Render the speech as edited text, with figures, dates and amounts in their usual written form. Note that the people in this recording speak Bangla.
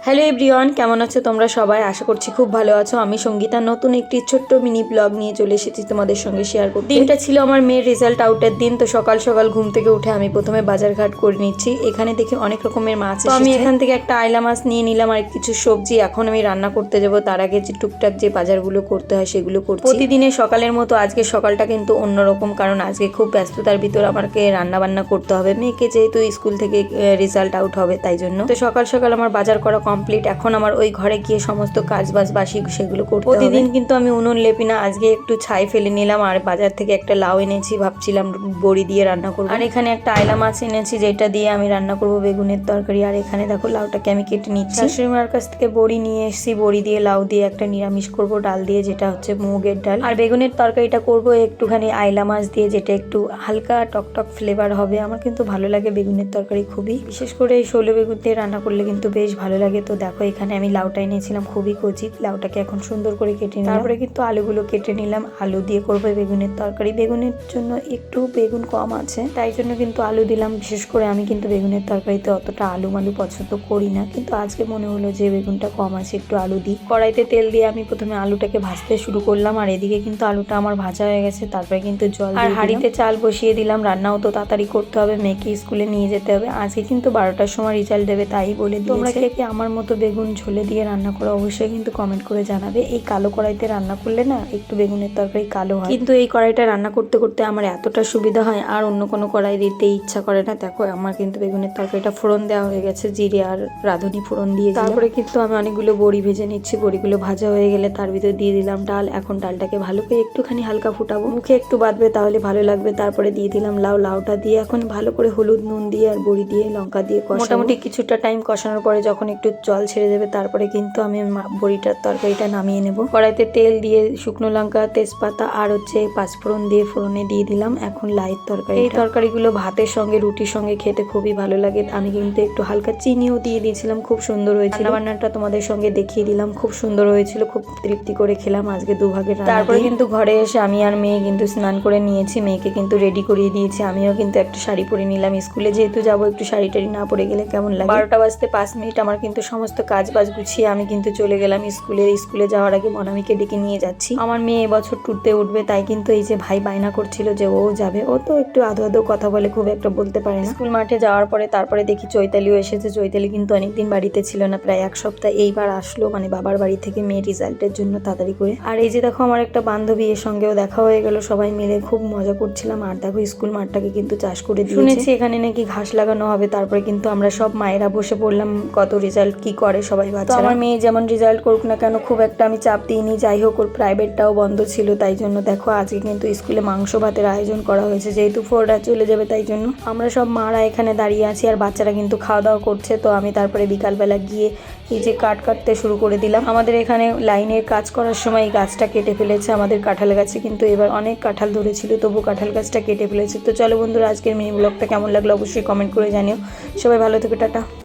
হ্যালো এভরিওয়ান, কেমন আছো তোমরা সবাই? আশা করছি খুব ভালো আছো। আমি সঙ্গীতা নতুন একটি ছোট্ট মিনি ব্লগ নিয়ে চলে এসেছি তোমাদের সঙ্গে শেয়ার করতে। দিনটা ছিল আমার মেয়ের রেজাল্ট আউটের দিন, তো সকাল সকাল ঘুম থেকে উঠে আমি প্রথমে বাজারঘাট করে নিচ্ছি। এখানে দেখি অনেক রকমের মাছ, তো আমি এখান থেকে একটা আইলা মাছ নিয়ে নিলাম আর কিছু সবজি। এখন আমি রান্না করতে যাব, তার আগে যে টুকটাক যে বাজারগুলো করতে হয় সেগুলো করছি। প্রতিদিনের সকালের মতো আজকে সকালটা কিন্তু অন্যরকম, কারণ আজকে খুব ব্যস্ততার ভিতর আমাকে রান্না বান্না করতে হবে। মেয়েকে যেহেতু স্কুল থেকে রেজাল্ট আউট হবে তাই জন্য, তো সকাল সকাল আমার বাজার করা কমপ্লিট। এখন আমার ওই ঘরে গিয়ে সমস্ত কাজ বাজ বাসি সেগুলো করতে হবে। প্রতিদিন কিন্তু আমি উনুন লেপি না, আজকে একটু ছাই ফেলে নিলাম। আর বাজার থেকে একটা লাউ এনেছি, ভাবছিলাম বড়ি দিয়ে রান্না করবো। আর এখানে একটা আইলা মাছ এনেছি, যেটা দিয়ে আমি রান্না করবো বেগুনের তরকারি। আর এখানে দেখো লাউটাকে আমি কেটে নিচ্ছি। শাশুড়ি মার কাছ থেকে বড়ি নিয়ে এসেছি, বড়ি দিয়ে লাউ দিয়ে একটা নিরামিষ করবো ডাল দিয়ে, যেটা হচ্ছে মুগের ডাল। আর বেগুনের তরকারিটা করবো একটুখানি আইলা মাছ দিয়ে, যেটা একটু হালকা টকটক ফ্লেভার হবে। আমার কিন্তু ভালো লাগে বেগুনের তরকারি খুবই, বিশেষ করে এই শোলে বেগুন দিয়ে রান্না করলে কিন্তু বেশ ভালো লাগে। তো দেখো এখানে আমি লাউটা এনেছিলাম খুবই কচি, লাউটাকে এখন সুন্দর করে কেটে নিলাম। তারপরে কিন্তু আলুগুলো কেটে নিলাম, আলু দিয়ে করবো বেগুনের তরকারি। বেগুনের জন্য একটু বেগুন কম আছে, তাই জন্য কিন্তু আলু দিলাম। বিশেষ করে আমি কিন্তু বেগুনের তরকারিতে অতটা আলু মালু পছন্দ করি না, কিন্তু আজকে মনে হলো যে বেগুনটা কম আছে, একটু আলু দিই। কড়াইতে তেল দিয়ে আমি প্রথমে আলুটাকে ভাজতে শুরু করলাম। আর এদিকে কিন্তু আলুটা আমার ভাজা হয়ে গেছে। তারপরে কিন্তু জল আর হাঁড়িতে চাল বসিয়ে দিলাম। রান্নাও তো তাড়াতাড়ি করতে হবে, মেয়েকে স্কুলে নিয়ে যেতে হবে। আজকে কিন্তু 12টার সময় রেজাল্ট দেবে, তাই বলে তোমরা কে আমার মতো বেগুন ঝোলে দিয়ে রান্না করো অবশ্যই কিন্তু কমেন্ট করে জানাবে। এই কালো কড়াইতে রান্না করলে না একটু বেগুনের তরকারি কালো হয়, কিন্তু এই কড়াইটা রান্না করতে করতে আমার এতটা সুবিধা হয় আর অন্য কোনো কড়াই দিতে ইচ্ছা করে না। দেখো আমার কিন্তু বেগুনের তরকারিটা ফোড়ন দেওয়া হয়ে গেছে, জিরে আর রাঁধুনি ফোড়ন দিয়ে। তারপরে কিন্তু আমি অনেকগুলো বড়ি ভেজে নিচ্ছি। বড়িগুলো ভাজা হয়ে গেলে তার ভিতরে দিয়ে দিলাম ডাল। এখন ডালটাকে ভালো করে একটুখানি হালকা ফুটাবো, মুখে একটু বাঁধবে তাহলে ভালো লাগবে। তারপরে দিয়ে দিলাম লাউ। লাউটা দিয়ে এখন ভালো করে হলুদ নুন দিয়ে আর বড়ি দিয়ে লঙ্কা দিয়ে মোটামুটি কিছুটা টাইম কষানোর পরে যখন একটু জল ছেড়ে দেবে, তারপরে কিন্তু আমি বড়িটার তরকারিটা নামিয়ে নেব। কড়াইতে তেল দিয়ে শুকনো লঙ্কা, তেজপাতা আর হচ্ছে পাঁচফোড়ন দিয়ে ফোড়নে দিয়ে দিলাম এখন লাইয়ের তরকারি। এই তরকারিগুলো ভাতের সঙ্গে রুটির সঙ্গে খেতে খুবই ভালো লাগে। আমি কিন্তু একটু হালকা চিনিও দিয়ে দিয়েছিলাম, খুব সুন্দর হয়েছিল। রান্নাটা তোমাদের সঙ্গে দেখিয়ে দিলাম, খুব সুন্দর হয়েছিল, খুব তৃপ্তি করে খেলাম আজকে দুভাগের রান্না। তারপরে কিন্তু ঘরে এসে আমি আর মেয়ে কিন্তু স্নান করে নিয়েছি, মেয়েকে কিন্তু রেডি করিয়ে দিয়েছি। আমিও কিন্তু একটা শাড়ি পরে নিলাম, স্কুলে যেহেতু যাবো একটু শাড়ি টাড়ি না পরে গেলে কেমন লাগে। 12টা বাজতে 5 মিনিট আমার কিন্তু সমস্ত কাজ বাজ গুছিয়ে আমি কিন্তু চলে গেলাম স্কুলে যাওয়ার আগে মনামিকে ডেকে নিয়ে যাচ্ছি। আমার মেয়ে এবছর টুরতে উঠবে, তাই কিন্তু এই যে ভাই বায়না করছিল যে ও যাবে। ও তো একটু আধো আধো কথা বলে, খুব একটা বলতে পারে না। স্কুল মাঠে যাওয়ার পরে তারপরে দেখি চৈতালিও এসেছে। চৈতালি কিন্তু অনেকদিন বাড়িতে ছিল না, প্রায় 1 সপ্তাহ এইবার আসলো, মানে বাবার বাড়ি থেকে মেয়ের রেজাল্টের জন্য তাড়াতাড়ি করে। আর এই যে দেখো আমার একটা বান্ধবী, এর সঙ্গেও দেখা হয়ে গেল, সবাই মিলে খুব মজা করছিলাম। আর দেখো স্কুল মাঠটাকে কিন্তু চাষ করে দিয়েছে, শুনেছি এখানে নাকি ঘাস লাগানো হবে। তারপরে কিন্তু আমরা সব মায়েরা বসে পড়লাম কত রেজাল্ট কি করে সবাই বাচ্চা। আমার মেয়ে যেমন রেজাল্ট করুক না কেন খুব একটা আমি চাপ দিইনি। যাই হোক ওর প্রাইভেটটাও বন্ধ ছিল, তাই জন্য দেখো আজকে কিন্তু স্কুলে মাংস ভাতের আয়োজন করা হয়েছে, যেহেতু 4রা চলে যাবে তাই জন্য। আমরা সব মারা এখানে দাঁড়িয়ে আছি আর বাচ্চারা কিন্তু খাওয়া দাওয়া করছে। তো আমি তারপরে বিকালবেলা গিয়ে এই যে কাটতে শুরু করে দিলাম। আমাদের এখানে লাইনের কাজ করার সময় এই গাছটা কেটে ফেলেছে, আমাদের কাঁঠাল গাছে কিন্তু এবার অনেক কাঁঠাল ধরেছিল, তবু কাঁঠাল গাছটা কেটে ফেলেছে। তো চলো বন্ধুরা, আজকের মিনি ব্লগটা কেমন লাগলো অবশ্যই কমেন্ট করে জানিও। সবাই ভালো থেকো, টাটা।